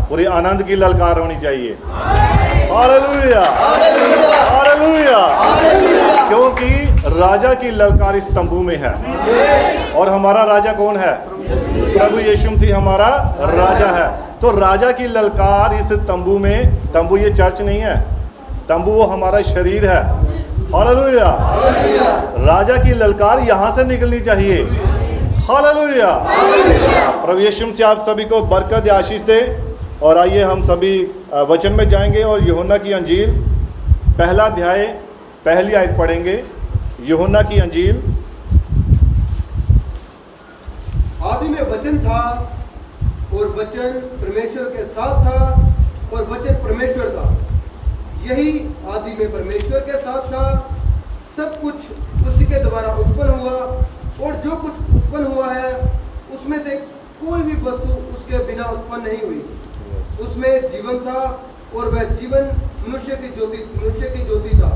पूरी आनंद की ललकार होनी चाहिए। Hallelujah, hallelujah. क्योंकि राजा की ललकार इस तंबू में है। और हमारा राजा कौन है? प्रभु यीशु मसीह हमारा राजा है। तो राजा की ललकार इस तंबू में, तंबू ये चर्च नहीं है, तंबू वो हमारा शरीर है। हालेलुया। राजा की ललकार यहाँ से निकलनी चाहिए। हालेलुया। प्रभु यीशु मसीह आप सभी को बरकत या आशीष दे। और आइए हम सभी वचन में जाएंगे और यूहन्ना की अंजील पहला अध्याय पहली आयत पढ़ेंगे। यूहन्ना की अंजील। आदि में वचन था और वचन परमेश्वर के साथ था और वचन परमेश्वर था। यही आदि में परमेश्वर के साथ था। सब कुछ उसी के द्वारा उत्पन्न हुआ और जो कुछ उत्पन्न हुआ है उसमें से कोई भी वस्तु उसके बिना उत्पन्न नहीं हुई। उसमें जीवन था और वह जीवन मनुष्य की ज्योति था।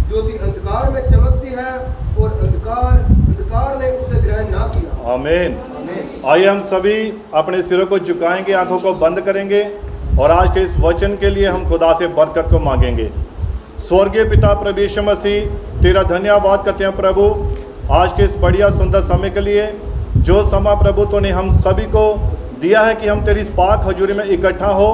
ज्योति अंधकार में चमकती है और अंधकार ने उसे ग्रहण ना किया। आमीन। आइए हम सभी अपने सिरों को झुकाएंगे, आंखों को बंद करेंगे और आज के इस वचन के लिए हम खुदा से बरकत को मांगेंगे। स्वर्गीय पिता प्रभु यीशु मसीह, तेरा धन्यवाद करते हैं प्रभु आज के इस बढ़िया सुंदर समय के लिए। जो समय प्रभु तूने हम सभी को दिया है कि हम तेरी इस पाक हजूरी में इकट्ठा हो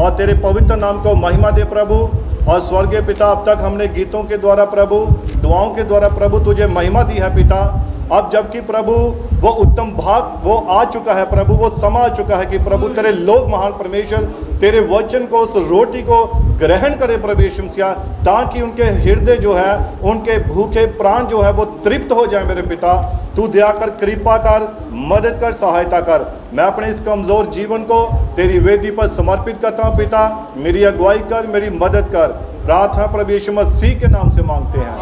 और तेरे पवित्र नाम को महिमा दे प्रभु। और स्वर्गीय पिता, अब तक हमने गीतों के द्वारा प्रभु, दुआओं के द्वारा प्रभु तुझे महिमा दी है पिता। अब जबकि प्रभु वो उत्तम भाग वो आ चुका है प्रभु, वो समा आ चुका है कि प्रभु तेरे लोग महान परमेश्वर तेरे वचन को, उस रोटी को ग्रहण करे प्रभु यीशु मसीह, ताकि उनके हृदय जो है, उनके भूखे प्राण जो है वो तृप्त हो जाए मेरे पिता। तू दया कर, कृपा कर, मदद कर, सहायता कर। मैं अपने इस कमज़ोर जीवन को तेरी वेदी पर समर्पित करता हूँ पिता। मेरी अगुवाई कर, मेरी मदद कर। प्रार्थना प्रभु यीशु मसीह के नाम से मांगते हैं।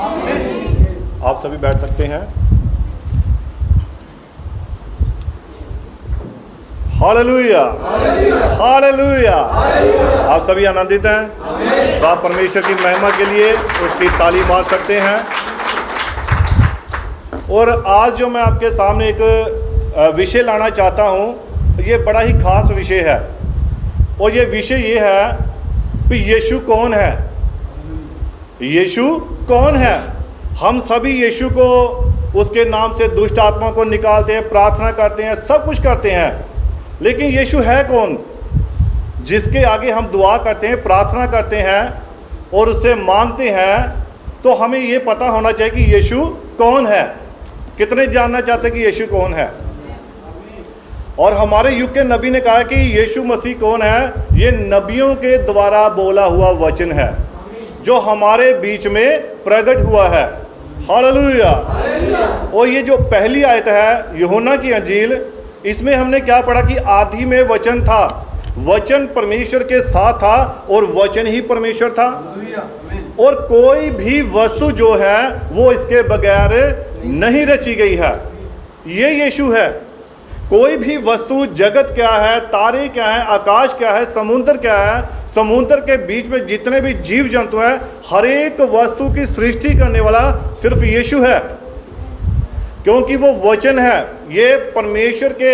आप सभी बैठ सकते हैं। Hallelujah, hallelujah. आप सभी आनंदित हैं? आप परमेश्वर की महिमा के लिए उसकी ताली मार सकते हैं। और आज जो मैं आपके सामने एक विषय लाना चाहता हूँ, ये बड़ा ही खास विषय है। और ये विषय ये है कि यीशु कौन है? यीशु कौन है? हम सभी यीशु को, उसके नाम से दुष्ट आत्मा को निकालते हैं, प्रार्थना करते हैं, सब कुछ करते हैं। लेकिन यीशु है कौन जिसके आगे हम दुआ करते हैं, प्रार्थना करते हैं और उससे मांगते हैं? तो हमें ये पता होना चाहिए कि यीशु कौन है। कितने जानना चाहते हैं कि यीशु कौन है? और हमारे युग के नबी ने कहा कि यीशु मसीह कौन है? ये नबियों के द्वारा बोला हुआ वचन है जो हमारे बीच में प्रकट हुआ है। हालेलुया। और ये जो पहली आयत है यूहन्ना की अंजील, इसमें हमने क्या पढ़ा कि आदि में वचन था, वचन परमेश्वर के साथ था और वचन ही परमेश्वर था। और कोई भी वस्तु जो है वो इसके बगैर नहीं रची गई है। ये यीशु है। कोई भी वस्तु, जगत क्या है, तारे क्या है, आकाश क्या है, समुद्र क्या है, समुद्र के बीच में जितने भी जीव जंतु हैं, हर एक वस्तु की सृष्टि करने वाला सिर्फ यीशु है, क्योंकि वो वचन है। ये परमेश्वर के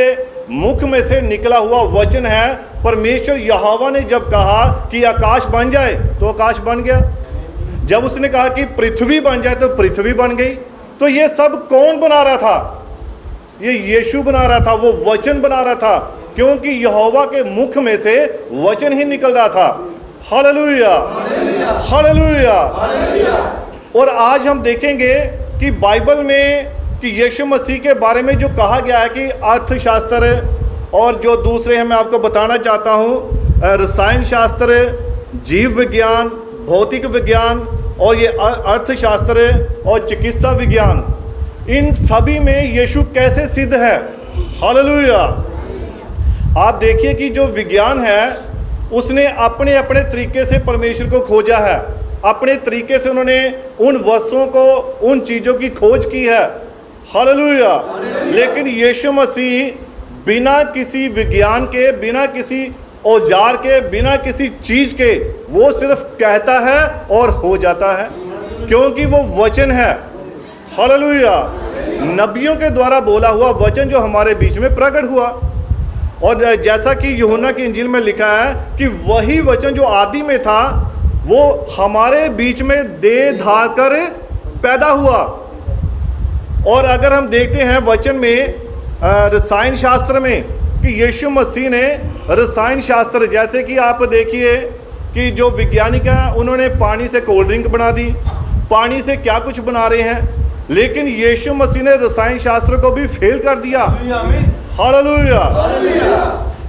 मुख में से निकला हुआ वचन है। परमेश्वर यहोवा ने जब कहा कि आकाश बन जाए तो आकाश बन गया। जब उसने कहा कि पृथ्वी बन जाए तो पृथ्वी बन गई। तो ये सब कौन बना रहा था? ये यीशु बना रहा था, वो वचन बना रहा था, क्योंकि यहोवा के मुख में से वचन ही निकल रहा था। Hallelujah, hallelujah. और आज हम देखेंगे कि बाइबल में कि यीशु मसीह के बारे में जो कहा गया है कि अर्थशास्त्र और जो दूसरे हैं मैं आपको बताना चाहता हूँ, रसायन शास्त्र, जीव विज्ञान, भौतिक विज्ञान और ये अर्थशास्त्र और चिकित्सा विज्ञान, इन सभी में यीशु कैसे सिद्ध है। हालेलुया। आप देखिए कि जो विज्ञान है उसने अपने अपने तरीके से परमेश्वर को खोजा है। अपने तरीके से उन्होंने उन वस्तुओं को, उन चीज़ों की खोज की है। हालेलुया। लेकिन यीशु मसीह बिना किसी विज्ञान के, बिना किसी औजार के, बिना किसी चीज़ के, वो सिर्फ कहता है और हो जाता है, क्योंकि वो वचन है। हालेलुया। नबियों के द्वारा बोला हुआ वचन जो हमारे बीच में प्रकट हुआ। और जैसा कि यूहन्ना की इंजील में लिखा है कि वही वचन जो आदि में था वो हमारे बीच में देह धार कर पैदा हुआ। और अगर हम देखते हैं वचन में रसायन शास्त्र में कि यीशु मसीह ने रसायन शास्त्र, जैसे कि आप देखिए कि जो वैज्ञानिक हैं उन्होंने पानी से कोल्ड ड्रिंक बना दी, पानी से क्या कुछ बना रहे हैं, लेकिन यीशु मसीह ने रसायन शास्त्र को भी फेल कर दिया। हालेलुया।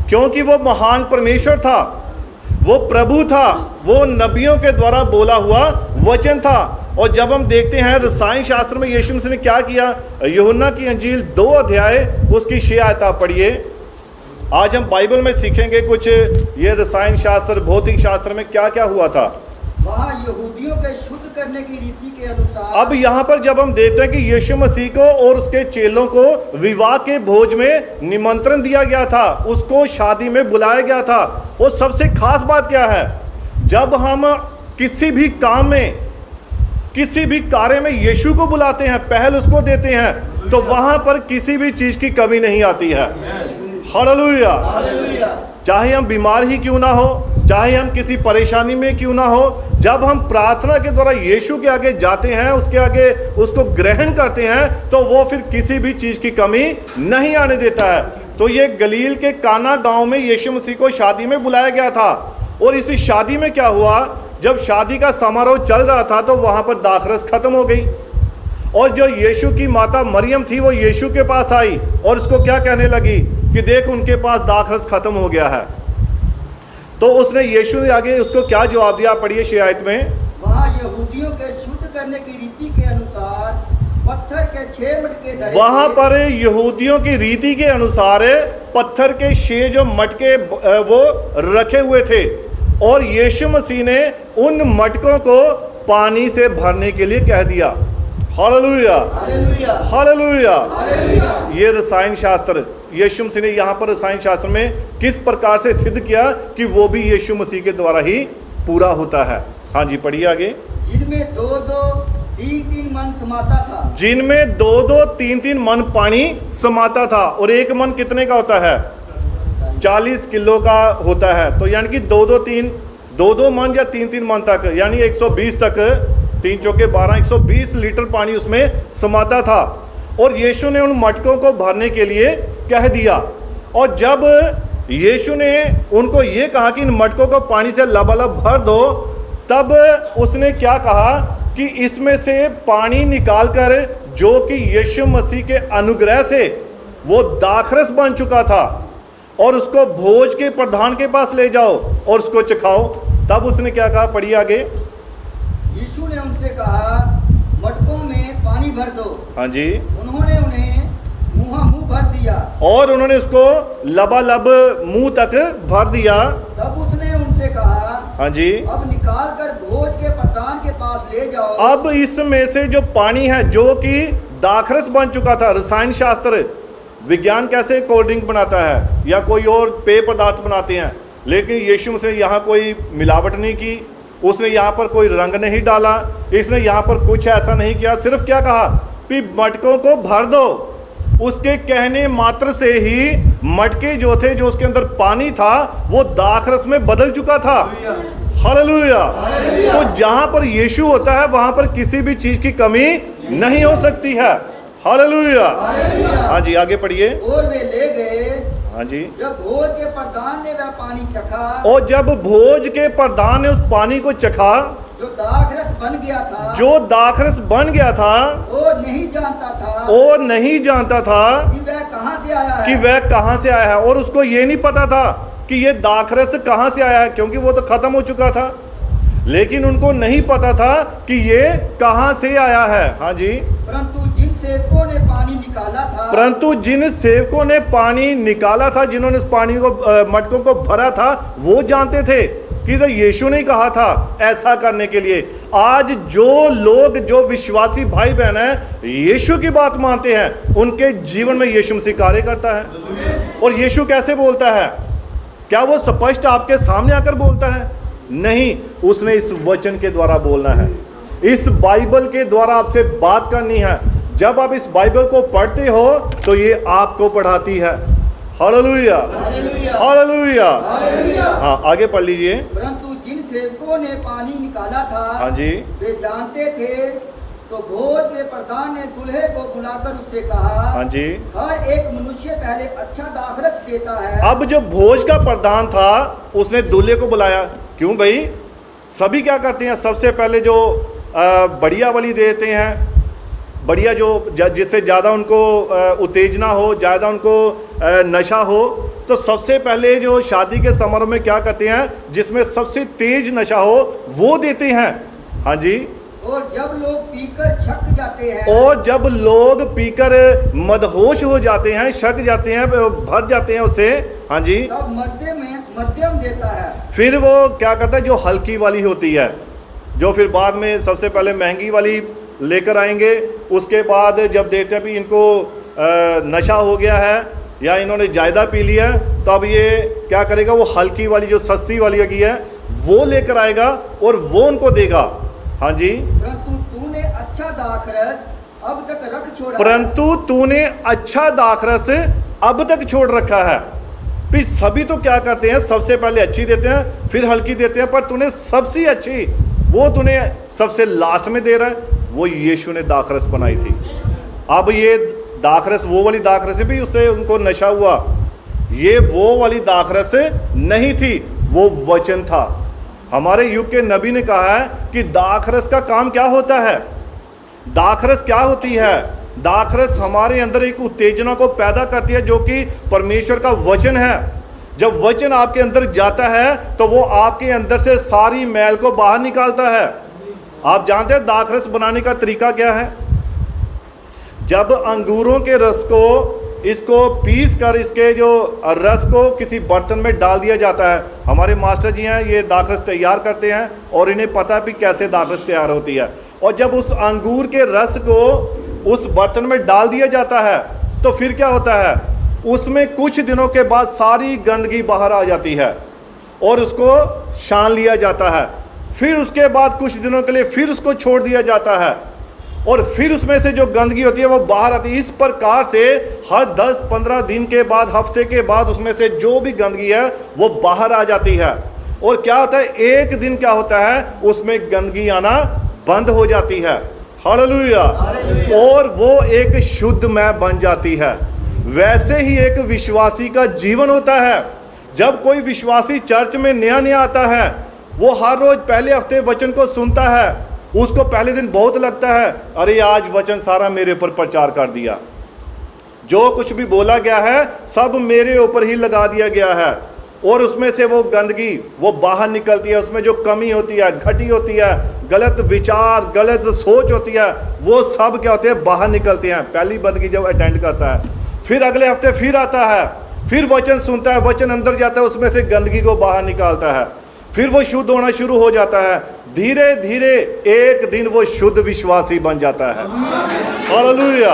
क्योंकि वो महान परमेश्वर था, वो प्रभु था, वो नबियों के द्वारा बोला हुआ वचन था। और जब हम देखते हैं रसायन शास्त्र में यीशु मसीह ने क्या किया, यूहन्ना की अंजील 2 अध्याय उसकी 6 आयत आप पढ़िए। आज हम बाइबल में सीखेंगे कुछ ये रसायन शास्त्र, भौतिक शास्त्र में क्या क्या हुआ था। वहाँ यहूदियों के शुद्ध करने की रीति के अनुसार। अब यहाँ पर जब हम देखते हैं कि यीशु मसीह को और उसके चेलों को विवाह के भोज में निमंत्रण दिया गया था, उसको शादी में बुलाया गया था। और सबसे खास बात क्या है, जब हम किसी भी काम में, किसी भी कार्य में यीशु को बुलाते हैं, पहल उसको देते हैं, तो वहां पर किसी भी चीज की कमी नहीं आती है। हालेलुया। चाहे हम बीमार ही क्यों ना हो, चाहे हम किसी परेशानी में क्यों ना हो, जब हम प्रार्थना के द्वारा यीशु के आगे जाते हैं, उसके आगे उसको ग्रहण करते हैं, तो वो फिर किसी भी चीज की कमी नहीं आने देता है। तो ये गलील के काना गांव में यीशु मसीह को शादी में बुलाया गया था। और इस शादी में क्या हुआ, जब शादी का समारोह चल रहा था तो वहां पर दाखरस खत्म हो गई। और जो यीशु की माता मरियम थी वो यीशु के पास आई और उसको क्या कहने लगी कि देख उनके पास दाखरस खत्म हो गया है। तो उसने यीशु ने आगे उसको क्या जवाब दिया, पढ़िए 6 आयत में। वहाँ यहूदियों के शुद्ध करने की रीति के अनुसार पत्थर के 6 मटके धरे। वहां पर यहूदियों की रीति के अनुसार पत्थर के 6 जो मटके वो रखे हुए थे, और यीशु मसीह ने उन मटकों को पानी से भरने के लिए कह दिया। Hallelujah, hallelujah. ये रसायन शास्त्र यीशु मसीह ने यहाँ पर रसायन शास्त्र में किस प्रकार से सिद्ध किया कि वो भी यीशु मसीह के द्वारा ही पूरा होता है। हाँ जी, पढ़िए आगे। जिनमें 2-2, 3-3 मन समाता था। जिनमें 2-2, 3-3 मन पानी समाता था। और एक मन कितने का होता है, 40 किलो का होता है। तो यानी कि 2-2 मन या 3-3 मन तक, यानी 120 तक, 3 चौके 12, 120 लीटर पानी उसमें समाता था। और यीशु ने उन मटकों को भरने के लिए कह दिया। और जब यीशु ने उनको ये कहा कि इन मटकों को पानी से लबालब भर दो, तब उसने क्या कहा कि इसमें से पानी निकालकर, जो कि यीशु मसीह के अनुग्रह से वो दाखरस बन चुका था, और उसको भोज के प्रधान के पास ले जाओ और उसको चखाओ। तब उसने क्या कहा, पढ़िए आगे। यीशु ने उनसे कहा, मटकों में पानी भर दो। हाँ जी। उन्होंने उन्हें मुँह भर दिया, और उन्होंने उसको लबालब मुंह तक भर दिया। तब उसने उनसे कहा, हाँ जी, अब निकाल कर भोज के प्रधान के पास ले जाओ। अब इसमें से जो पानी है, जो कि दाखरस बन चुका था, रसायन शास्त्र, विज्ञान कैसे कोल्ड ड्रिंक बनाता है या कोई और पेय पदार्थ बनाते हैं, लेकिन यीशु मसीह ने यहाँ कोई मिलावट नहीं की, उसने यहाँ पर कोई रंग नहीं डाला, इसने यहाँ पर कुछ ऐसा नहीं किया। सिर्फ क्या कहा कि मटकों को भर दो। उसके कहने मात्र से ही मटके जो थे, जो उसके अंदर पानी था, वो दाखरस में बदल चुका था। हालेलुया। तो जहाँ पर यीशु होता है वहाँ पर किसी भी चीज़ की कमी नहीं हो सकती है। हालेलुया। हाँ जी, आगे पढ़िए। और वे ले गए। हाँ जी। जब भोज के प्रधान ने वह पानी चखा, और जब भोज के प्रधान ने उस पानी को चखा, जो दाखरस बन गया था, जो दाखरस बन गया था, वो नहीं जानता था, वो नहीं जानता था कि वह कहाँ से आया है, कि वह कहाँ से आया है। और उसको ये नहीं पता था कि ये दाखरस कहाँ से आया है, क्योंकि वो तो खत्म हो चुका था। लेकिन उनको नहीं पता था कि ये कहाँ से आया है। हाँ जी। परंतु जिन सेवकों ने पानी निकाला था, परंतु जिन सेवकों ने पानी निकाला था, जिन्होंने इस पानी को मटकों को भरा था, वो जानते थे कि तो यीशु ने कहा था ऐसा करने के लिए। आज जो लोग, जो विश्वासी भाई बहन हैं, यीशु की बात मानते हैं, उनके जीवन में यीशु मसीह कार्य करता है। और यीशु कैसे बोलता है? क्या वो स्पष्ट आपके सामने आकर बोलता है? नहीं, उसने इस वचन के द्वारा बोलना है, इस बाइबल के द्वारा आपसे बात करनी है। जब आप इस बाइबल को पढ़ते हो तो ये आपको पढ़ाती है। Hallelujah, hallelujah, hallelujah. हालेलुया। हाँ, आगे पढ़ लीजिए। परंतु जिन सेवकों ने पानी निकाला था, हाँ जी, वे जानते थे, तो भोज के प्रधान ने दूल्हे को बुलाकर उससे कहा, हाँ जी। हर एक मनुष्य पहले अच्छा दाखरस देता है। अब जो भोज का प्रधान था उसने दूल्हे को बुलाया। क्यों भाई? सभी क्या करते हैं, सबसे पहले जो बढ़िया वाली देते हैं, बढ़िया जो जिससे ज़्यादा उनको उत्तेजना हो, ज़्यादा उनको नशा हो, तो सबसे पहले जो शादी के समारोह में क्या करते हैं, जिसमें सबसे तेज नशा हो वो देते हैं। हाँ जी। और जब लोग पीकर छक जाते हैं, और जब लोग पीकर मदहोश हो जाते हैं, शक जाते हैं, भर जाते हैं उससे, हाँ जी, तब मध्यम देता है। फिर वो क्या करता है, जो हल्की वाली होती है, जो फिर बाद में सबसे पहले महंगी वाली लेकर आएंगे, उसके बाद जब देखते हैं भी इनको नशा हो गया है या इन्होंने ज़्यादा पी लिया है, तो अब ये क्या करेगा, वो हल्की वाली जो सस्ती वाली की है वो लेकर आएगा और वो उनको देगा। हाँ जी। परंतु तूने अच्छा दाखरस अब तक रख छोड़ा, परंतु तूने अच्छा दाखरस अब तक छोड़ रखा है। फिर सभी तो क्या करते हैं, सबसे पहले अच्छी देते हैं, फिर हल्की देते हैं, पर तूने सबसे अच्छी वो तूने सबसे लास्ट में दे रहा है। वो यीशु ने दाखरस बनाई थी। अब ये दाखरस वो वाली दाखरस भी उससे उनको नशा हुआ, ये वो वाली दाखरस नहीं थी, वो वचन था। हमारे युग के नबी ने कहा है कि दाखरस का काम क्या होता है, दाखरस क्या होती है। दाखरस हमारे अंदर एक उत्तेजना को पैदा करती है जो कि परमेश्वर का वचन है। जब वचन आपके अंदर जाता है तो वो आपके अंदर से सारी मैल को बाहर निकालता है। आप जानते हैं दाखरस बनाने का तरीका क्या है? जब अंगूरों के रस को इसको पीस कर इसके जो रस को किसी बर्तन में डाल दिया जाता है। हमारे मास्टर जी हैं, ये दाखरस तैयार करते हैं और इन्हें पता भी कैसे दाखरस तैयार होती है। और जब उस अंगूर के रस को उस बर्तन में डाल दिया जाता है तो फिर क्या होता है, उसमें कुछ दिनों के बाद सारी गंदगी बाहर आ जाती है और उसको छान लिया जाता है। फिर उसके बाद कुछ दिनों के लिए फिर उसको छोड़ दिया जाता है और फिर उसमें से जो गंदगी होती है वो बाहर आती है। इस प्रकार से हर 10-15 दिन के बाद, हफ्ते के बाद उसमें से जो भी गंदगी है वो बाहर आ जाती है। और क्या होता है, एक दिन क्या होता है, उसमें गंदगी आना बंद हो जाती है। हालेलुया। और वो एक शुद्ध मैं बन जाती है। वैसे ही एक विश्वासी का जीवन होता है। जब कोई विश्वासी चर्च में नया नया आता है, वो हर रोज पहले हफ्ते वचन को सुनता है, उसको पहले दिन बहुत लगता है, अरे आज वचन सारा मेरे ऊपर प्रचार कर दिया, जो कुछ भी बोला गया है सब मेरे ऊपर ही लगा दिया गया है। और उसमें से वो गंदगी वो बाहर निकलती है, उसमें जो कमी होती है, घटी होती है, गलत विचार, गलत सोच होती है, वो सब क्या होते हैं, बाहर निकलते हैं। पहली बंदगी जब अटेंड करता है, फिर अगले हफ्ते फिर आता है, फिर वचन सुनता है, वचन अंदर जाता है, उसमें से गंदगी को बाहर निकालता है, फिर वो शुद्ध होना शुरू हो जाता है। धीरे धीरे एक दिन वो शुद्ध विश्वासी बन जाता है। हालेलुया।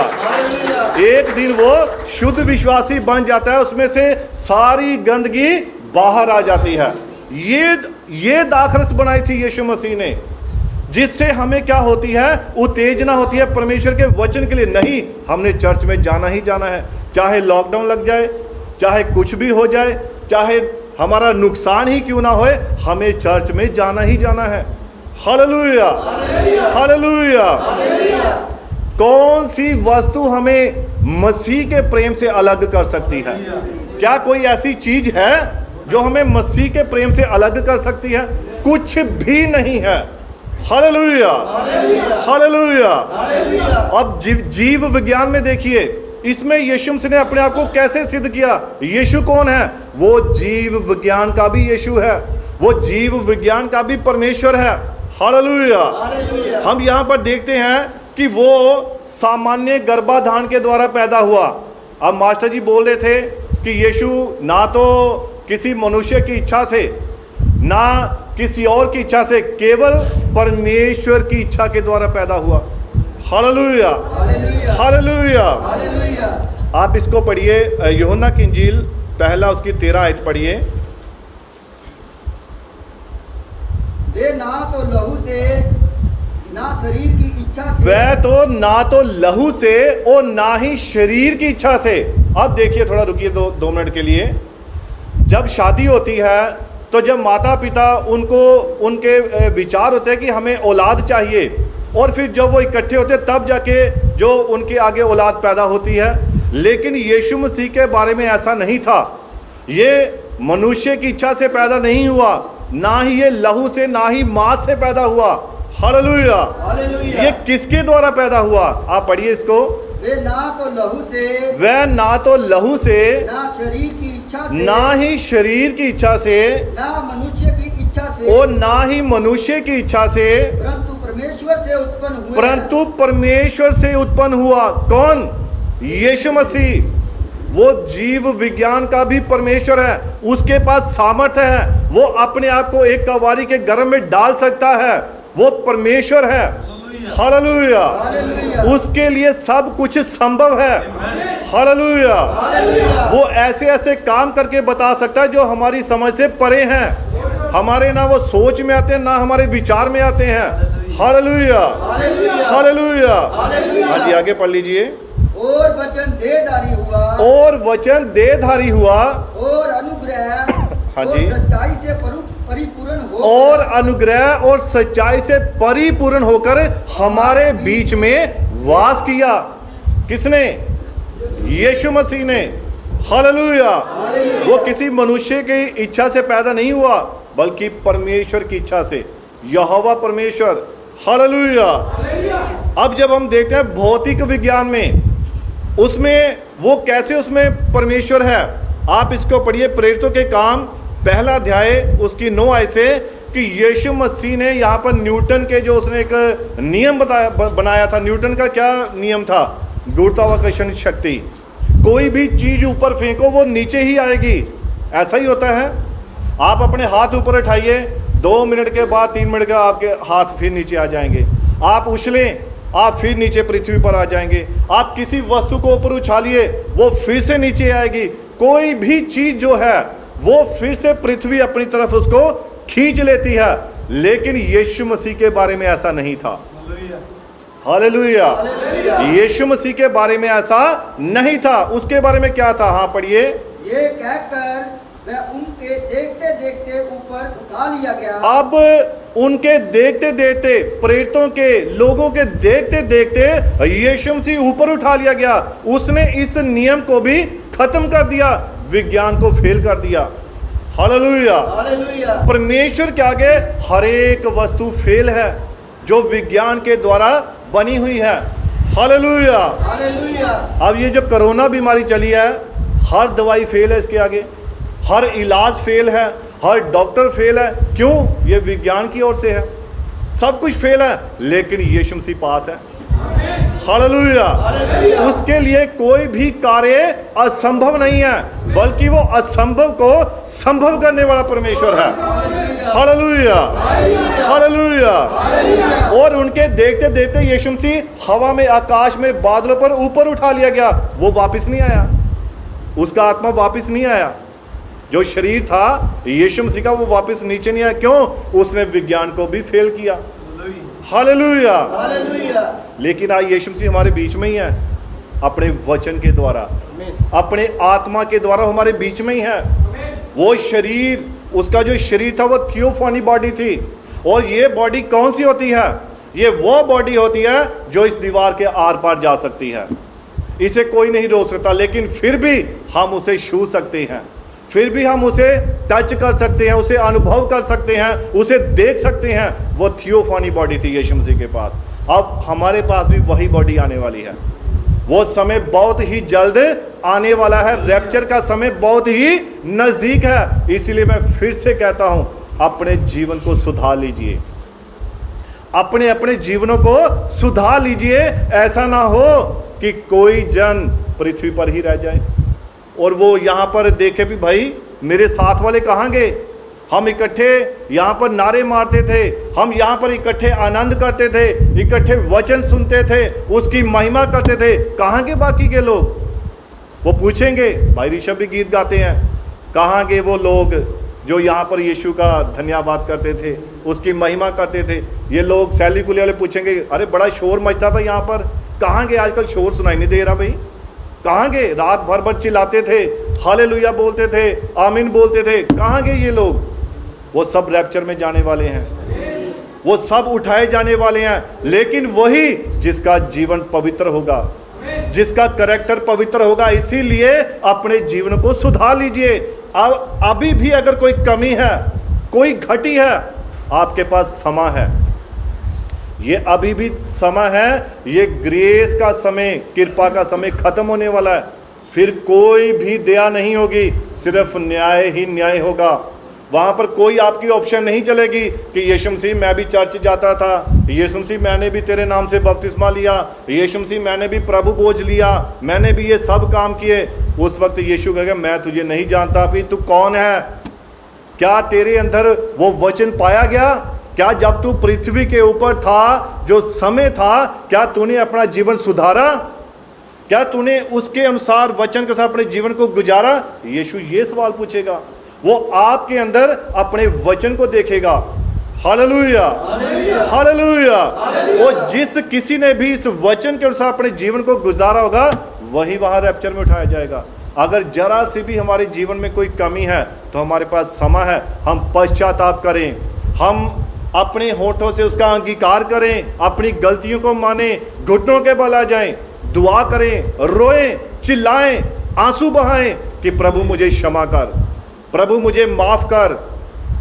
एक दिन वो शुद्ध विश्वासी बन जाता है, उसमें से सारी गंदगी बाहर आ जाती है। ये दाखरस बनाई थी यीशु मसीह ने, जिससे हमें क्या होती है, उत्तेजना होती है परमेश्वर के वचन के लिए। नहीं, हमने चर्च में जाना ही जाना है, चाहे लॉकडाउन लग जाए, चाहे कुछ भी हो जाए, चाहे हमारा नुकसान ही क्यों ना होए, हमें चर्च में जाना ही जाना है। Hallelujah, hallelujah. कौन सी वस्तु हमें मसीह के प्रेम से अलग कर सकती है? क्या कोई ऐसी चीज है जो हमें मसीह के प्रेम से अलग कर सकती है? कुछ भी नहीं है। Hallelujah, hallelujah. अब जीव विज्ञान में देखिए, इसमें यीशु मसीह ने अपने आप को कैसे सिद्ध किया। यीशु कौन है? वो जीव विज्ञान का भी यीशु है, वो जीव विज्ञान का भी परमेश्वर है। हालेलुया। हम यहाँ पर देखते हैं कि वो सामान्य गर्भाधान के द्वारा पैदा हुआ। अब मास्टर जी बोल रहे थे कि यीशु ना तो किसी मनुष्य की इच्छा से, ना किसी और की इच्छा से, केवल परमेश्वर की इच्छा के द्वारा पैदा हुआ। Hallelujah, hallelujah. आप इसको पढ़िए, यूहन्ना की इंजील पहला उसकी 13 आयत पढ़िए। वे ना तो लहू से ना शरीर की इच्छा से, वह तो ना तो लहू से और ना ही शरीर की इच्छा से, अब देखिए, थोड़ा रुकिए 2 मिनट के लिए। जब शादी होती है तो जब माता पिता उनके विचार होते हैं कि हमें औलाद चाहिए, और फिर जब वो इकट्ठे होते हैं तब जाके जो उनके आगे औलाद पैदा होती है। लेकिन यीशु मसीह के बारे में ऐसा नहीं था। ये मनुष्य की इच्छा से पैदा नहीं हुआ, ना ही ये लहू से, ना ही मांस से पैदा हुआ। हालेलुया। हालेलुया। ये किसके द्वारा पैदा हुआ? आप पढ़िए इसको। वे ना तो लहू से, ना शरीर की इच्छा से, ना ही शरीर की इच्छा से, ना मनुष्य की इच्छा से, और ना ही मनुष्य की इच्छा से, परंतु परमेश्वर से उत्पन्न हुए। परंतु परमेश्वर से उत्पन्न हुआ। कौन? यीशु मसीह। वो जीव विज्ञान का भी परमेश्वर है, उसके पास सामर्थ्य है, वो अपने आप को एक कवारी के गर्भ में डाल सकता है। वो परमेश्वर है। हालेलुया। हालेलुया। उसके लिए सब कुछ संभव है। हालेलुया। हालेलुया। वो ऐसे ऐसे काम करके बता सकता है जो हमारी समझ से परे हैं। हमारे ना वो सोच में आते हैं, ना हमारे विचार में आते हैं। हालेलुया। हालेलुया। हालेलुया। हालेलुया। हाँ जी, आगे पढ़ लीजिए। और वचन देहधारी हुआ, और वचन देहधारी हुआ, और अनुग्रह हाँ और जी। सच्चाई से परिपूर्ण हो, और अनुग्रह और सच्चाई से परिपूर्ण होकर हमारे बीच में वास किया। किसने? यीशु मसीह ने। हालेलुया। वो किसी मनुष्य की इच्छा से पैदा नहीं हुआ, बल्कि परमेश्वर की इच्छा से। यहोवा परमेश्वर। हालेलुया। अब जब हम देखते हैं भौतिक विज्ञान में, उसमें वो कैसे उसमें परमेश्वर है। आप इसको पढ़िए, प्रेरितों के काम 1 अध्याय उसकी 9 आयत से, कि यीशु मसीह ने यहाँ पर न्यूटन के जो उसने एक नियम बनाया था। न्यूटन का क्या नियम था? गुरुत्वाकर्षण शक्ति। कोई भी चीज ऊपर फेंको वो नीचे ही आएगी। ऐसा ही होता है। आप अपने हाथ ऊपर उठाइए, 2 मिनट के बाद 3 मिनट के आपके हाथ फिर नीचे आ जाएंगे। आप उछलें, आप फिर नीचे पृथ्वी पर आ जाएंगे। आप किसी वस्तु को ऊपर उछालिए, वो फिर से नीचे आएगी। कोई भी चीज जो है वो फिर से पृथ्वी अपनी तरफ उसको खींच लेती है। लेकिन यीशु मसीह के बारे में ऐसा नहीं था। हालेलुया। यीशु मसीह के बारे में ऐसा नहीं था। उसके बारे में क्या था? हाँ पढ़िए। ये कहकर वह उनके देखते देखते ऊपर उठा लिया गया। अब उनके देखते देखते, प्रेरितों के, लोगों के देखते देखते यीशु मसीह ऊपर उठा लिया गया। उसने इस नियम को भी खत्म कर दिया, विज्ञान को फेल कर दिया। हालेलुया। हालेलुया। परमेश्वर के आगे हर एक वस्तु फेल है जो विज्ञान के द्वारा बनी हुई है। हालेलुया। हालेलुया। अब ये जो कोरोना बीमारी चली है, हर दवाई फेल है इसके आगे, हर इलाज फेल है, हर डॉक्टर फेल है। क्यों? ये विज्ञान की ओर से है। सब कुछ फेल है, लेकिन यीशु मसीह पास है। हालेलुया। उसके लिए कोई भी कार्य असंभव नहीं है, बल्कि वो असंभव को संभव करने वाला परमेश्वर है। हालेलुया। हालेलुया। और उनके देखते देखते यीशु मसीह हवा में, आकाश में, बादलों पर ऊपर उठा लिया गया। वो वापस नहीं आया, उसका आत्मा वापस नहीं आया। जो शरीर था यीशु मसीह का, वो वापस नीचे नहीं आया। क्यों? उसने विज्ञान को भी फेल किया। हालेलुया। हालेलुया। लेकिन आज यीशु मसीह हमारे बीच में ही है, अपने वचन के द्वारा, अपने आत्मा के द्वारा हमारे बीच में ही है। वो शरीर, उसका जो शरीर था वो थियोफानी बॉडी थी। और ये बॉडी कौन सी होती है? ये वो बॉडी होती है जो इस दीवार के आर पार जा सकती है। इसे कोई नहीं रोक सकता, लेकिन फिर भी हम उसे छू सकते हैं, फिर भी हम उसे टच कर सकते हैं, उसे अनुभव कर सकते हैं, उसे देख सकते हैं। वो थियोफानी बॉडी थी यीशु मसीह के पास। अब हमारे पास भी वही बॉडी आने वाली है। वो समय बहुत ही जल्द आने वाला है। रैप्चर का समय बहुत ही नजदीक है। इसलिए मैं फिर से कहता हूं, अपने जीवन को सुधार लीजिए, अपने अपने जीवनों को सुधार लीजिए। ऐसा ना हो कि कोई जन पृथ्वी पर ही रह जाए और वो यहाँ पर देखे भी, भाई मेरे साथ वाले कहाँ गए? हम इकट्ठे यहाँ पर नारे मारते थे, हम यहाँ पर इकट्ठे आनंद करते थे, इकट्ठे वचन सुनते थे, उसकी महिमा करते थे। कहाँ गए बाकी के लोग? वो पूछेंगे, भाई ऋषभ भी गीत गाते हैं, कहाँ गए वो लोग जो यहाँ पर यीशु का धन्यवाद करते थे, उसकी महिमा करते थे? ये लोग सैली कुली वाले पूछेंगे, अरे बड़ा शोर मचता था यहाँ पर, कहाँ गए? आजकल शोर सुनाई नहीं दे रहा भाई। कहाँ गए? रात भर भर चिल्लाते थे, हालेलुया बोलते थे, आमीन बोलते थे, कहाँ गए ये लोग? वो सब रैप्चर में जाने वाले हैं, वो सब उठाए जाने वाले हैं। लेकिन वही जिसका जीवन पवित्र होगा, जिसका करैक्टर पवित्र होगा। इसीलिए अपने जीवन को सुधार लीजिए। अब अभी भी अगर कोई कमी है, कोई घटी है, आपके पास समय है, ये अभी भी समय है। ये ग्रेस का समय, कृपा का समय खत्म होने वाला है। फिर कोई भी दया नहीं होगी, सिर्फ न्याय ही न्याय होगा। वहाँ पर कोई आपकी ऑप्शन नहीं चलेगी कि यीशु मसीह मैं भी चर्च जाता था, यीशु मसीह मैंने भी तेरे नाम से बपतिस्मा लिया, यीशु मसीह मैंने भी प्रभु बोझ लिया, मैंने भी ये सब काम किए। उस वक्त यीशु कहेगा मैं तुझे नहीं जानता, अभी तू कौन है? क्या तेरे अंदर वो वचन पाया गया? क्या जब तू पृथ्वी के ऊपर था, जो समय था, क्या तूने अपना जीवन सुधारा? क्या तूने उसके अनुसार वचन के साथ अपने जीवन को गुजारा? यीशु ये सवाल पूछेगा। वो आपके अंदर अपने वचन को देखेगा। Hallelujah, hallelujah. वो जिस किसी ने भी इस वचन के अनुसार अपने जीवन को गुजारा होगा, वही वहां रैप्चर में उठाया जाएगा। अगर जरा सी भी हमारे जीवन में कोई कमी है तो हमारे पास समय है, हम पश्चाताप करें, हम अपने होठों से उसका अंगीकार करें, अपनी गलतियों को माने, घुटनों के बल आ जाएं, दुआ करें, रोएं, चिल्लाएं, आंसू बहाएं कि प्रभु मुझे क्षमा कर, प्रभु मुझे माफ कर,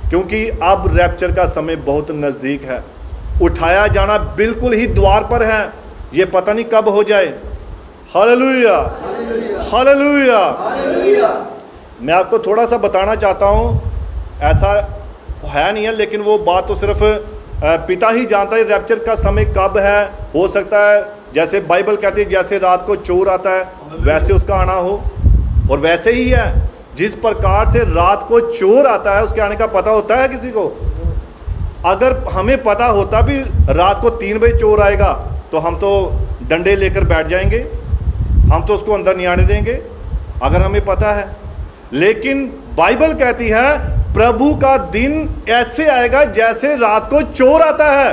क्योंकि अब रैप्चर का समय बहुत नज़दीक है। उठाया जाना बिल्कुल ही द्वार पर है, ये पता नहीं कब हो जाए। Hallelujah, hallelujah. मैं आपको थोड़ा सा बताना चाहता हूँ, ऐसा है नहीं है, लेकिन वो बात तो सिर्फ पिता ही जानता है रैप्चर का समय कब है। हो सकता है जैसे बाइबल कहती है, जैसे रात को चोर आता है वैसे उसका आना हो, और वैसे ही है। जिस प्रकार से रात को चोर आता है उसके आने का पता होता है किसी को? अगर हमें पता होता भी रात को 3 बजे चोर आएगा तो हम तो डंडे लेकर बैठ जाएंगे, हम तो उसको अंदर नहीं आने देंगे, अगर हमें पता है। लेकिन बाइबल कहती है प्रभु का दिन ऐसे आएगा जैसे रात को चोर आता है।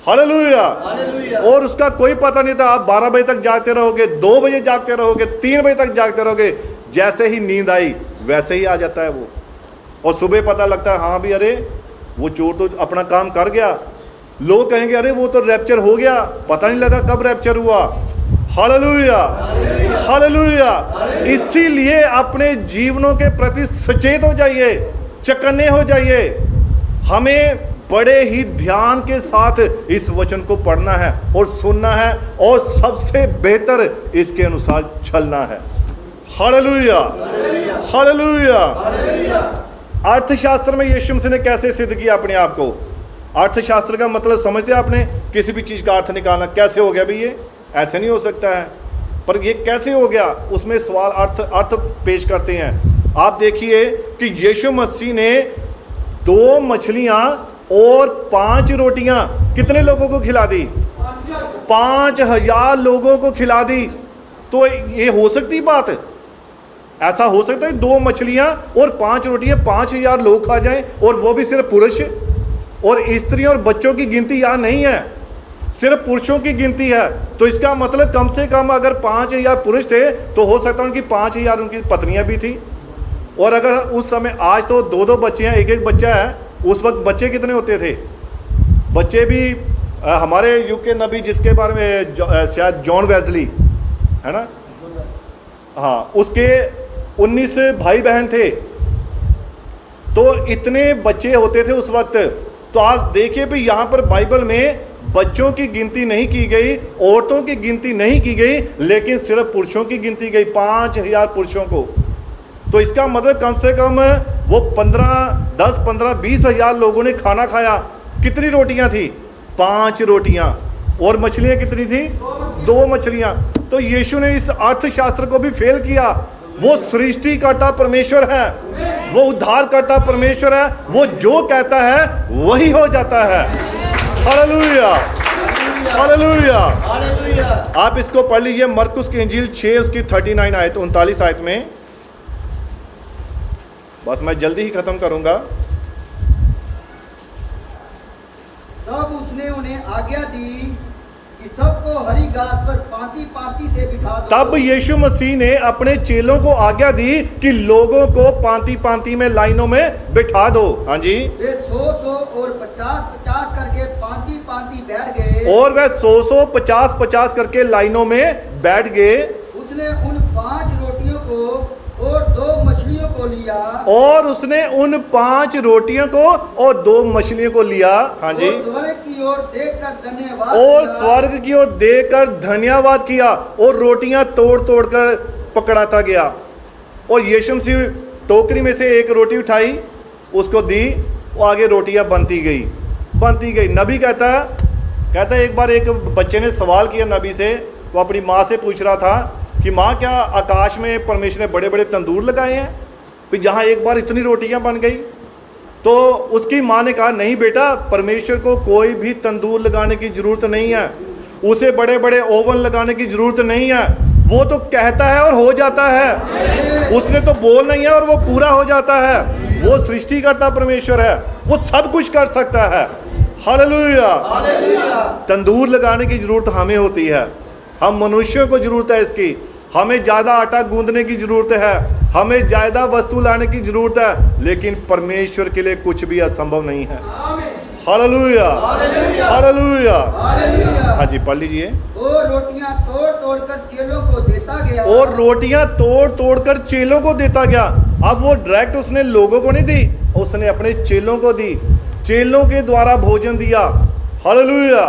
हालेलुया। और उसका कोई पता नहीं था, आप 12 बजे तक जागते रहोगे, 2 बजे जागते रहोगे, 3 बजे तक जागते रहोगे, जैसे ही नींद आई वैसे ही आ जाता है वो। और सुबह पता लगता है हाँ भी अरे वो चोर तो अपना काम कर गया। लोग कहेंगे अरे वो तो रैप्चर हो गया, पता नहीं लगा कब रैप्चर हुआ। Hallelujah, hallelujah. इसीलिए अपने जीवनों के प्रति सचेत हो जाइए, चकन्ने हो जाइए। हमें बड़े ही ध्यान के साथ इस वचन को पढ़ना है और सुनना है, और सबसे बेहतर इसके अनुसार चलना है। Hallelujah, hallelujah. अर्थशास्त्र में यीशु मसीह ने कैसे सिद्ध किया अपने आप को? अर्थशास्त्र का मतलब समझते हैं आपने? किसी भी चीज़ का अर्थ निकालना। कैसे हो गया भाई ये? ऐसे नहीं हो सकता है, पर ये कैसे हो गया? उसमें सवाल अर्थ पेश करते हैं। आप देखिए कि यीशु मसीह ने 2 मछलियां और 5 रोटियां कितने लोगों को खिला दी? 5000 लोगों को खिला दी। तो ये हो सकती बात? ऐसा हो सकता है 2 मछलियां और 5 रोटियां 5000 लोग खा जाएं, और वो भी सिर्फ पुरुष? और स्त्रियों और बच्चों की गिनती यहाँ नहीं है, सिर्फ पुरुषों की गिनती है। तो इसका मतलब कम से कम अगर 5000 पुरुष थे तो हो सकता है उनकी 5000 उनकी पत्नियां भी थी। और अगर उस समय, आज तो 2-2 बच्चे हैं, एक बच्चा है, उस वक्त बच्चे कितने होते थे? बच्चे भी हमारे युग के नबी जिसके बारे में शायद जॉन वेस्ली है ना, हाँ, उसके 19 भाई बहन थे। तो इतने बच्चे होते थे उस वक्त। तो आप देखिए भी यहाँ पर बाइबल में बच्चों की गिनती नहीं की गई, औरतों की गिनती नहीं की गई, लेकिन सिर्फ पुरुषों की गिनती गई, 5000 पुरुषों को। तो इसका मतलब कम से कम वो 10, 15, 20 हजार लोगों ने खाना खाया। कितनी रोटियां थी? 5 रोटियां। और मछलियां कितनी थी? 2 मछलियां। तो यीशु ने इस अर्थशास्त्र को भी फेल किया। वो सृष्टिकर्ता परमेश्वर है, वो उद्धारकर्ता परमेश्वर है, वो जो कहता है वही हो जाता है। Hallelujah, hallelujah. आप इसको पढ़ लीजिए, मरकुस की इंजील 6 उसकी 39 आयत 39 आयत में। बस मैं जल्दी ही खत्म करूंगा। तब उसने उन्हें आज्ञा दी कि सबको हरी घास पर पांति पांति से बिठा दो। तब यीशु मसीह ने अपने चेलों को आज्ञा दी कि लोगों को पांति पांति में लाइनों में बिठा दो। हाँ जी। वे 100 और 50 करके पांति पांति बैठ गए। और वह 100 50 करके लाइनों में बैठ गए। उसने उन 5 रोटियों को और 2 मछलियों को लिया। और उसने उन 5 रोटियों को और 2 मछलियों को लिया। हाँ जी। और स्वर्ग की ओर देखकर धन्यवाद और किया। स्वर्ग की ओर देखकर धन्यवाद किया और रोटियां तोड़ तोड़ कर पकड़ाता गया। और यीशु मसीह टोकरी में से एक रोटी उठाई, उसको दी, वो आगे रोटियां बनती गई। नबी कहता है एक बार एक बच्चे ने सवाल किया नबी से। वो अपनी माँ से पूछ रहा था कि माँ, क्या आकाश में परमेश्वर ने बड़े बड़े तंदूर लगाए हैं फिर जहाँ एक बार इतनी रोटियां बन गई? तो उसकी माँ ने कहा, नहीं बेटा, परमेश्वर को कोई भी तंदूर लगाने की ज़रूरत नहीं है, उसे बड़े बड़े ओवन लगाने की ज़रूरत नहीं है। वो तो कहता है और हो जाता है। उसने तो बोलना ही है और वो पूरा हो जाता है। वो सृष्टिकर्ता परमेश्वर है, वो सब कुछ कर सकता है। हालेलुया। तंदूर लगाने की ज़रूरत हमें होती है, हम मनुष्यों को ज़रूरत है इसकी। हमें ज़्यादा आटा गूंदने की ज़रूरत है, हमें ज़्यादा वस्तु लाने की ज़रूरत है, लेकिन परमेश्वर के लिए कुछ भी असंभव नहीं है। Hallelujah, hallelujah. हाँ जी, पढ़ लीजिए। और रोटियां तोड़ तोड़ कर चेलों को देता गया। और रोटियां तोड़ तोड़ कर चेलों को देता गया। अब वो डायरेक्ट उसने लोगों को नहीं दी, उसने अपने चेलों को दी। चेलों के द्वारा भोजन दिया। हालेलुया।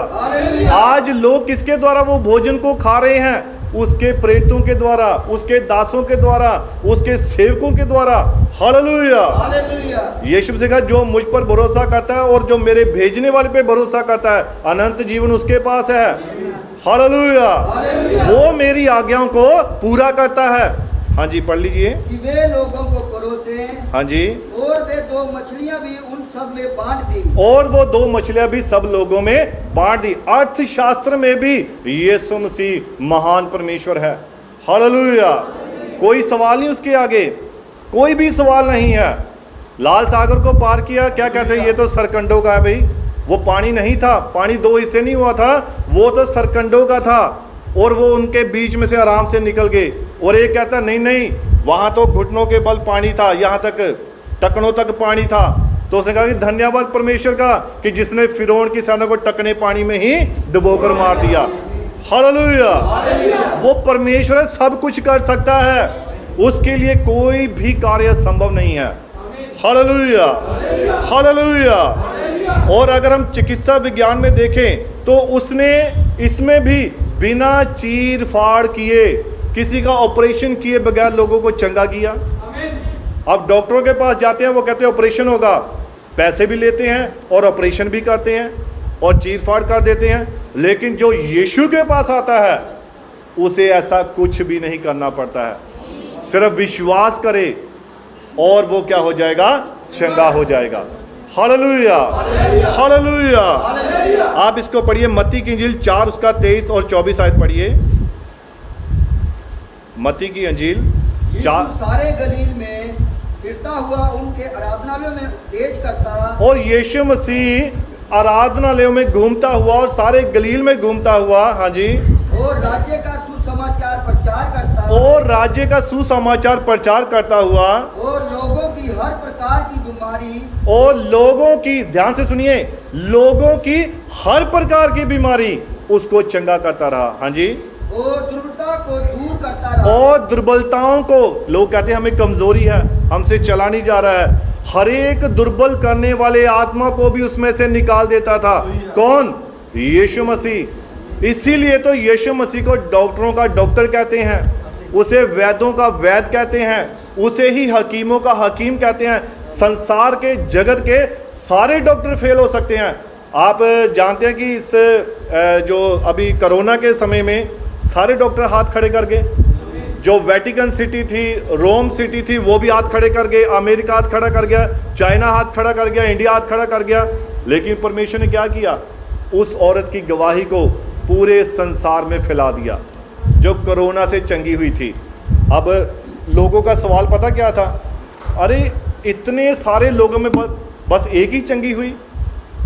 आज लोग किसके द्वारा वो भोजन को खा रहे हैं? उसके प्रेरितों के द्वारा, उसके दासों के द्वारा, उसके सेवकों के द्वारा। हालेलुया। यीशु से कहा, जो मुझ पर भरोसा करता है और जो मेरे भेजने वाले पे भरोसा करता है, अनंत जीवन उसके पास है। हालेलुया। वो मेरी आज्ञाओं को पूरा करता है। हाँ जी, पढ़ लीजिए। कि वे लोगों को परोसे। हाँ जी। और वे 2 मछलियां भी उन सब में बांट दी। और वो 2 मछलियां भी सब लोगों में बांट दी। अर्थशास्त्र में भी यीशु मसीह महान परमेश्वर है। हालेलुया। कोई सवाल नहीं उसके आगे, कोई भी सवाल नहीं है। लाल सागर को पार किया, क्या कहते हैं, ये तो सरकंडों का है भाई। वो पानी नहीं था, पानी 2 हिस्से नहीं हुआ था, वो तो सरकंडों का था। और वो उनके बीच में से आराम से निकल गए। और एक कहता, नहीं नहीं, वहाँ तो घुटनों के बल पानी था, यहाँ तक टकनों तक पानी था। तो उसने कहा कि धन्यवाद परमेश्वर का कि जिसने फिरौन की सेना को टकने पानी में ही डुबोकर मार दिया। हालेलुया। वो परमेश्वर सब कुछ कर सकता है, उसके लिए कोई भी कार्य संभव नहीं है। Hallelujah, hallelujah. और अगर हम चिकित्सा विज्ञान में देखें तो उसने इसमें भी बिना चीर फाड़ किए, किसी का ऑपरेशन किए बगैर लोगों को चंगा किया। अब डॉक्टरों के पास जाते हैं, वो कहते हैं ऑपरेशन होगा, पैसे भी लेते हैं और ऑपरेशन भी करते हैं और चीर फाड़ कर देते हैं। लेकिन जो यीशु के पास आता है उसे ऐसा कुछ भी नहीं करना पड़ता है, सिर्फ विश्वास करे और वो क्या हो जाएगा, चंगा हो जाएगा। Hallelujah, hallelujah. आप इसको पढ़िए, मत्ती की इंजील 4 उसका 23 और 24 आयत पढ़िए। मत्ती की इंजील 4। सारे गलील में फिरता हुआ उनके आराधनालयों में उपदेश करता। और यीशु मसीह आराधनालयों में घूमता हुआ और सारे गलील में घूमता हुआ। हाँ जी। और राज्य का सुसमाचार प्रचार करता। और राज्य का सुसमाचार प्रचार करता हुआ। और लोगों की हर प्रकार की बीमारी। और लोगों की, ध्यान से सुनिए, लोगों की हर प्रकार की बीमारी उसको चंगा करता रहा। हाँ जी। और दुर्बलता को दूर करता रहा। और दुर्बलताओं को, लोग कहते हैं हमें कमजोरी है, हमसे चला नहीं जा रहा है, हर एक दुर्बल करने वाले आत्मा को भी उसमें से निकाल देता था। कौन? यीशु मसीह। इसीलिए तो यीशु मसीह को डॉक्टरों का डॉक्टर कहते हैं, उसे वैद्यों का वैद्य कहते हैं, उसे ही हकीमों का हकीम कहते हैं। संसार के जगत के सारे डॉक्टर फेल हो सकते हैं। आप जानते हैं कि इस जो अभी कोरोना के समय में सारे डॉक्टर हाथ खड़े कर गए। जो वेटिकन सिटी थी, रोम सिटी थी, वो भी हाथ खड़े कर गए, अमेरिका हाथ खड़ा कर गया, चाइना हाथ खड़ा कर गया, इंडिया हाथ खड़ा कर गया। लेकिन परमेश्वर ने क्या किया? उस औरत की गवाही को पूरे संसार में फैला दिया जो कोरोना से चंगी हुई थी। अब लोगों का सवाल पता क्या था? अरे इतने सारे लोगों में बस एक ही चंगी हुई,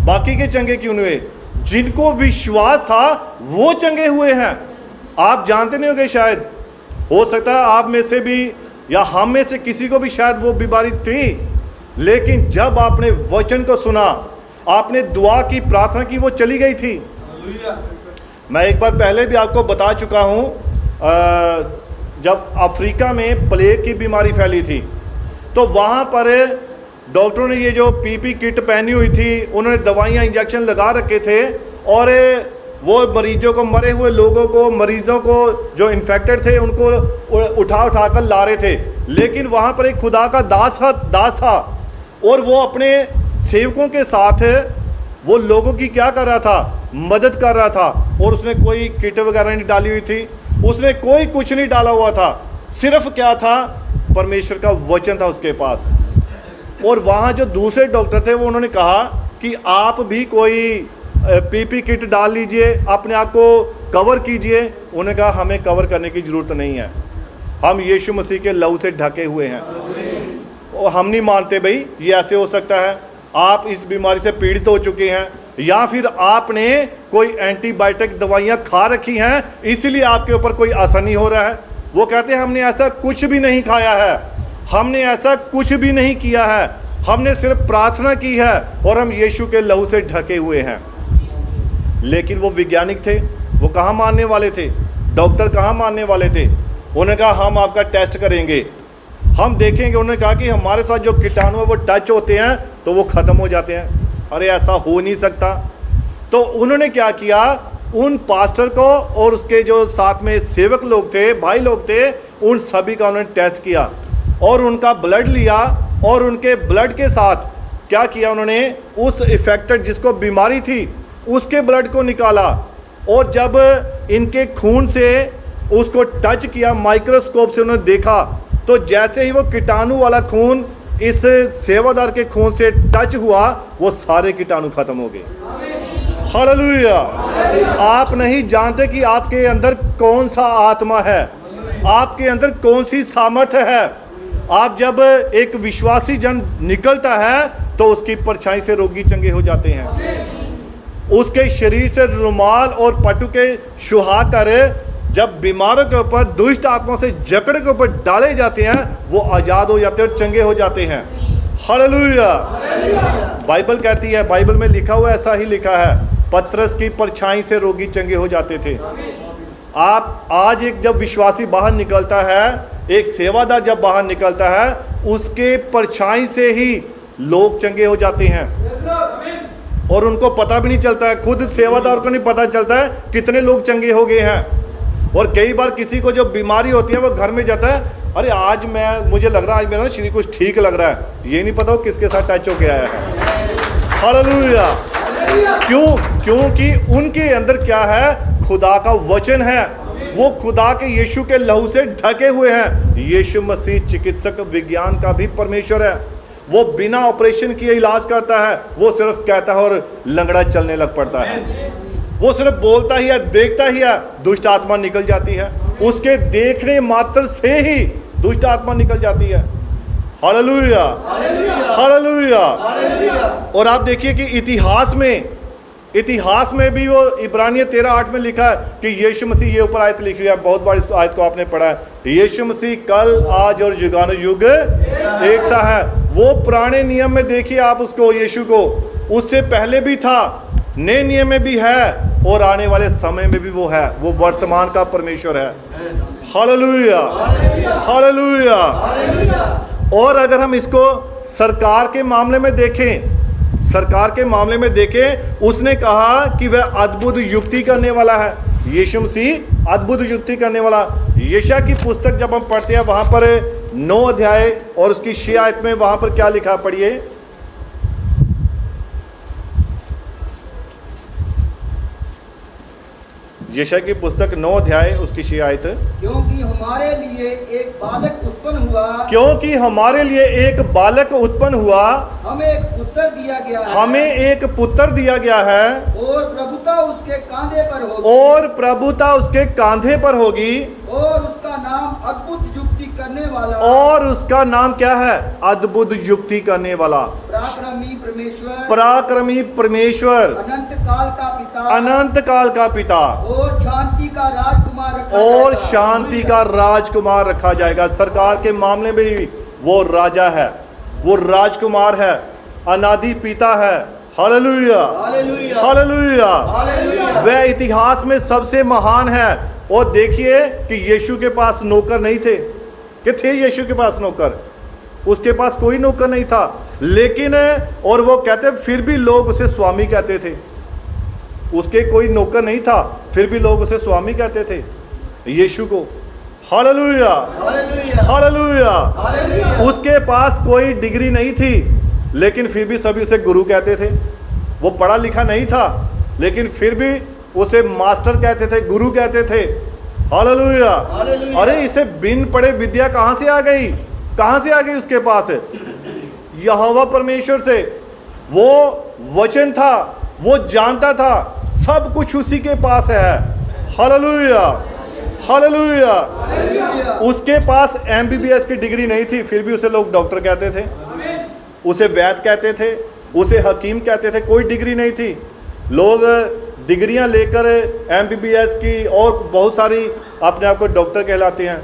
बाकी के चंगे क्यों नहीं हुए? जिनको विश्वास था वो चंगे हुए हैं। आप जानते नहीं होंगे, शायद हो सकता है आप में से भी या हम में से किसी को भी शायद वो बीमारी थी, लेकिन जब आपने वचन को सुना, आपने दुआ की, प्रार्थना की, वो चली गई थी। मैं एक बार पहले भी आपको बता चुका हूँ, जब अफ्रीका में प्लेग की बीमारी फैली थी तो वहाँ पर डॉक्टरों ने ये जो पीपी किट पहनी हुई थी, उन्होंने दवाइयाँ, इंजेक्शन लगा रखे थे और वो मरीजों को, मरे हुए लोगों को, मरीज़ों को जो इन्फेक्टेड थे उनको उठा कर ला रहे थे। लेकिन वहाँ पर एक खुदा का दास था और वो अपने सेवकों के साथ वो लोगों की क्या कर रहा था, मदद कर रहा था। और उसने कोई किट वगैरह नहीं डाली हुई थी, उसने कोई कुछ नहीं डाला हुआ था, सिर्फ क्या था, परमेश्वर का वचन था उसके पास। और वहाँ जो दूसरे डॉक्टर थे वो उन्होंने कहा कि आप भी कोई पीपी किट डाल लीजिए, अपने आप को कवर कीजिए। उन्होंने कहा हमें कवर करने की ज़रूरत नहीं है, हम यीशु मसीह के लहू से ढके हुए हैं। और हम नहीं मानते भाई ये ऐसे हो सकता है, आप इस बीमारी से पीड़ित हो चुके हैं या फिर आपने कोई एंटीबायोटिक दवाइयाँ खा रखी हैं इसलिए आपके ऊपर कोई असर नहीं हो रहा है। वो कहते हैं हमने ऐसा कुछ भी नहीं खाया है, हमने ऐसा कुछ भी नहीं किया है, हमने सिर्फ प्रार्थना की है और हम यीशु के लहू से ढके हुए हैं। लेकिन वो वैज्ञानिक थे, वो कहाँ मानने वाले थे, डॉक्टर कहाँ मानने वाले थे। उन्होंने कहा हम आपका टेस्ट करेंगे, हम देखेंगे। उन्होंने कहा कि हमारे साथ जो कीटाणु है वो टच होते हैं तो वो ख़त्म हो जाते हैं। अरे ऐसा हो नहीं सकता। तो उन्होंने क्या किया, उन पास्टर को और उसके जो साथ में सेवक लोग थे, भाई लोग थे, उन सभी का उन्होंने टेस्ट किया और उनका ब्लड लिया और उनके ब्लड के साथ क्या किया, उन्होंने उस इफेक्टेड जिसको बीमारी थी उसके ब्लड को निकाला। और जब इनके खून से उसको टच किया, माइक्रोस्कोप से उन्होंने देखा, तो जैसे ही वो कीटाणु वाला खून इस सेवादार के खून से टच हुआ, वो सारे कीटाणु खत्म हो गए। हालेलुया। आप नहीं जानते कि आपके अंदर कौन सा आत्मा है, आपके अंदर कौन सी सामर्थ्य है। आप जब एक विश्वासी जन निकलता है तो उसकी परछाई से रोगी चंगे हो जाते हैं, उसके शरीर से रुमाल और पटुके सुहा कर जब बीमारों के ऊपर, दुष्ट आत्माओं से जकड़े के ऊपर डाले जाते हैं, वो आज़ाद हो जाते हैं और चंगे हो जाते हैं। हालेलुया। बाइबल कहती है, बाइबल में लिखा हुआ ऐसा ही लिखा है, पतरस की परछाई से रोगी चंगे हो जाते थे। आप आज एक जब विश्वासी बाहर निकलता है, एक सेवादार जब बाहर निकलता है, उसके परछाई से ही लोग चंगे हो जाते हैं और उनको पता भी नहीं चलता है, खुद सेवादार को नहीं पता चलता है कितने लोग चंगे हो गए हैं। और कई बार किसी को जो बीमारी होती है वो घर में जाता है, अरे आज मुझे लग रहा है आज मेरा शरीर कुछ ठीक लग रहा है, ये नहीं पता वो किसके साथ टच हो गया है। हालेलुया। क्यों? क्योंकि उनके अंदर क्या है, खुदा का वचन है, वो खुदा के यीशु के लहू से ढके हुए हैं। यीशु मसीह चिकित्सक विज्ञान का भी परमेश्वर है, वो बिना ऑपरेशन किए इलाज करता है। वो सिर्फ कहता है और लंगड़ा चलने लग पड़ता है, वो सिर्फ बोलता ही है, देखता ही है, दुष्ट आत्मा निकल जाती है। उसके देखने मात्र से ही दुष्ट आत्मा निकल जाती है। Hallelujah, hallelujah. और आप देखिए कि इतिहास में भी वो इब्रानियों 13:8 में लिखा है कि यीशु मसीह, ये ऊपर आयत लिखी हुई है, बहुत बार इस आयत को आपने पढ़ा है, यीशु मसीह कल, आज और जुगानुयुग एक सा है। वो पुराने नियम में देखिए आप उसको, यीशु को, उससे पहले भी था, नए नियम में भी है और आने वाले समय में भी वो है। वो वर्तमान का परमेश्वर है। Hallelujah, hallelujah. और अगर हम इसको सरकार के मामले में देखें, उसने कहा कि वह अद्भुत युक्ति करने वाला है। यीशु मसीह अद्भुत युक्ति करने वाला। यशायाह की पुस्तक जब हम पढ़ते हैं, वहाँ पर 9 अध्याय और उसकी 6 आयत में वहाँ पर क्या लिखा, पढ़िए। यशायाह की पुस्तक 9 अध्याय उसकी 6 आयत। क्योंकि हमारे लिए एक बालक उत्पन्न हुआ, हमें एक पुत्र दिया गया है, और प्रभुता उसके कांधे पर होगी, और उसका नाम अद्भुत युक्ति करने जानने वाला और उसका नाम क्या है? अद्भुत युक्ति करने वाला, पराक्रमी परमेश्वर, पराक्रमी परमेश्वर, अनंत काल का पिता, अनंत काल का पिता, और शांति का राजकुमार रखा और जाएगा। शांति का राजकुमार रखा जाएगा। सरकार के मामले में भी वो राजा है, वो राजकुमार है, अनादि पिता है। Hallelujah, hallelujah, hallelujah. हालेलुया। वह इतिहास में सबसे महान है। और देखिए कि यीशु के पास नौकर नहीं थे, कि थे यीशु के पास नौकर? उसके पास कोई नौकर नहीं था, लेकिन और वो कहते फिर भी लोग उसे स्वामी कहते थे। उसके कोई नौकर नहीं था, फिर भी लोग उसे स्वामी कहते थे, यीशु को। Hallelujah, hallelujah, hallelujah. हालेलुया। उसके पास कोई डिग्री नहीं थी, लेकिन फिर भी सभी उसे गुरु कहते थे। वो पढ़ा लिखा नहीं था, लेकिन फिर भी उसे मास्टर कहते थे, गुरु कहते थे। हालेलुया। हालेलुया। अरे इसे बिन पढ़े विद्या कहाँ से आ गई? कहाँ से आ गई उसके पास? यहोवा परमेश्वर से। वो वचन था, वो जानता था, सब कुछ उसी के पास है। Hallelujah, hallelujah. हालेलुया। उसके पास MBBS की डिग्री नहीं थी, फिर भी उसे लोग डॉक्टर कहते थे, उसे वैद्य कहते थे, उसे हकीम कहते थे। कोई डिग्री नहीं थी। लोग डिग्रियां लेकर MBBS की और बहुत सारी अपने आप को डॉक्टर कहलाते हैं,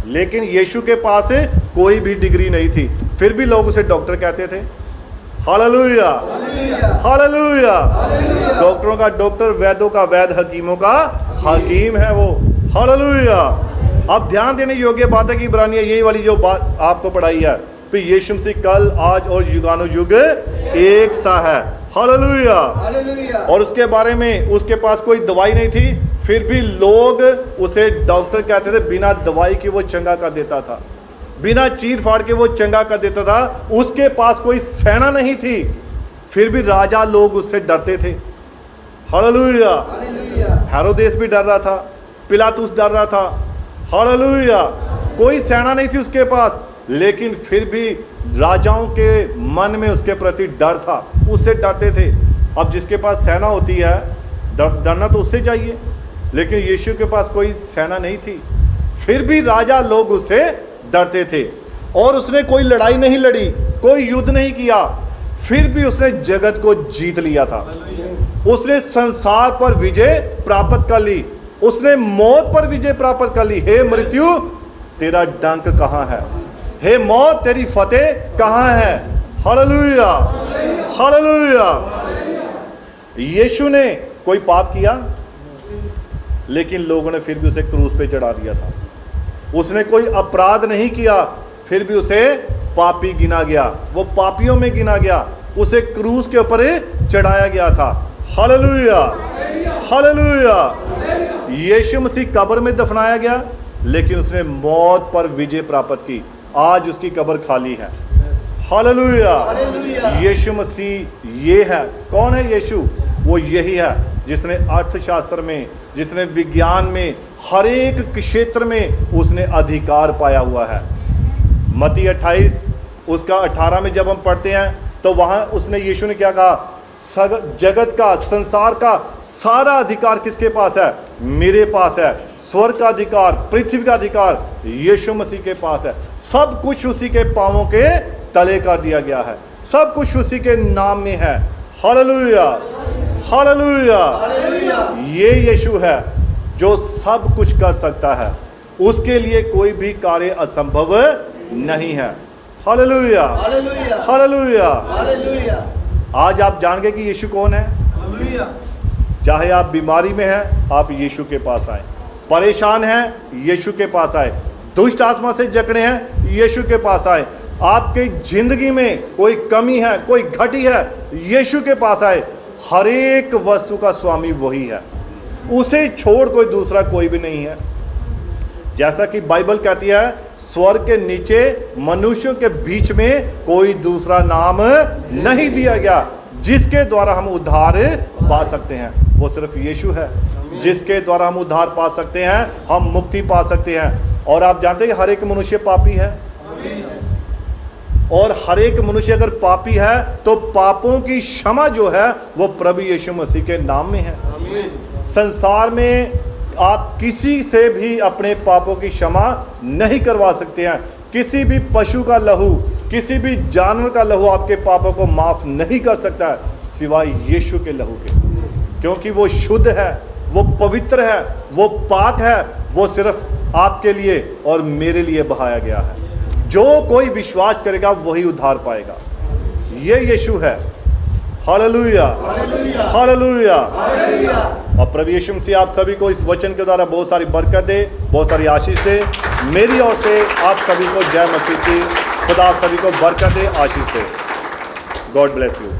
लेकिन यीशु के पास कोई भी डिग्री नहीं थी, फिर भी लोग उसे डॉक्टर कहते थे। Hallelujah, hallelujah. डॉक्टरों का डॉक्टर, वैद्यों का वैद्य, हकीमों का हकीम है वो। हालेलुया। अब ध्यान देने योग्य बात है कि इब्रानियां यही वाली जो बात आपको पढ़ाई है कि यीशु मसीह कल, आज और युगानुयुग एक सा है। हालेलुया। हालेलुया। और उसके बारे में उसके पास कोई दवाई नहीं थी, फिर भी लोग उसे डॉक्टर कहते थे। बिना दवाई के वो चंगा कर देता था, बिना चीर फाड़ के वो चंगा कर देता था। उसके पास कोई सेना नहीं थी, फिर भी राजा लोग उससे डरते थे। हालेलुया। हालेलुया। हेरोदेस भी डर रहा था, पिलातुस डर रहा था। हालेलुया। कोई सेना नहीं थी उसके पास, लेकिन फिर भी राजाओं के मन में उसके प्रति डर था, उससे डरते थे। अब जिसके पास सेना होती है, डरना तो उससे चाहिए, लेकिन यीशु के पास कोई सेना नहीं थी, फिर भी राजा लोग उससे डरते थे। और उसने कोई लड़ाई नहीं लड़ी, कोई युद्ध नहीं किया, फिर भी उसने जगत को जीत लिया था। उसने संसार पर विजय प्राप्त कर ली, उसने मौत पर विजय प्राप्त कर ली। हे मृत्यु, तेरा डंक कहाँ है? हे मौत, तेरी फतेह कहाँ है? Hallelujah, hallelujah. यीशु ने कोई पाप किया, लेकिन लोगों ने फिर भी उसे क्रूस पे चढ़ा दिया था। उसने कोई अपराध नहीं किया, फिर भी उसे पापी गिना गया, वो पापियों में गिना गया, उसे क्रूस के ऊपर चढ़ाया गया था। Hallelujah, hallelujah. यीशु मसीह कब्र में दफनाया गया, लेकिन उसने मौत पर विजय प्राप्त की। आज उसकी कब्र खाली है। हालेलुया। यीशु मसीह ये है। कौन है यीशु? वो यही है जिसने अर्थशास्त्र में, जिसने विज्ञान में, हर एक क्षेत्र में उसने अधिकार पाया हुआ है। मत्ती 28 उसका 18 में जब हम पढ़ते हैं तो वहाँ उसने, यीशु ने क्या कहा? जगत का, संसार का सारा अधिकार किसके पास है? मेरे पास है। स्वर्ग का अधिकार, पृथ्वी का अधिकार यीशु मसीह के पास है। सब कुछ उसी के पांवों के तले कर दिया गया है, सब कुछ उसी के नाम में है। Hallelujah, hallelujah. ये यीशु है जो सब कुछ कर सकता है, उसके लिए कोई भी कार्य असंभव नहीं है। Hallelujah, hallelujah. आज आप जान गए कि यीशु कौन है। चाहे आप बीमारी में हैं, आप यीशु के पास आए। परेशान हैं, यीशु के पास आए। दुष्ट आत्मा से जकड़े हैं, यीशु के पास आए। आपकी जिंदगी में कोई कमी है, कोई घटी है, यीशु के पास आए। हर एक वस्तु का स्वामी वही है, उसे छोड़ कोई दूसरा कोई भी नहीं है। जैसा कि बाइबल कहती है, स्वर्ग के नीचे मनुष्यों के बीच में कोई दूसरा नाम नहीं दिया गया जिसके द्वारा हम उद्धार पा सकते हैं। वो सिर्फ यीशु है जिसके द्वारा हम उद्धार पा सकते हैं, हम मुक्ति पा सकते हैं। और आप जानते हैं कि हर एक मनुष्य पापी है, और हर एक मनुष्य अगर पापी है तो पापों की क्षमा जो है वो प्रभु यीशु मसीह के नाम में है। संसार में आप किसी से भी अपने पापों की क्षमा नहीं करवा सकते हैं। किसी भी पशु का लहू, किसी भी जानवर का लहू आपके पापों को माफ़ नहीं कर सकता है सिवाय यीशु के लहू के, क्योंकि वो शुद्ध है, वो पवित्र है, वो पाक है, वो सिर्फ आपके लिए और मेरे लिए बहाया गया है। जो कोई विश्वास करेगा वही उद्धार पाएगा। ये यीशु है। Hallelujah, hallelujah. और प्रभु यीशु मसीह आप सभी को इस वचन के द्वारा बहुत सारी बरकत दे, बहुत सारी आशीष दे। मेरी ओर से आप सभी को जय मसीह की। खुदा आप सभी को बरकत दे, आशीष दे। God bless you.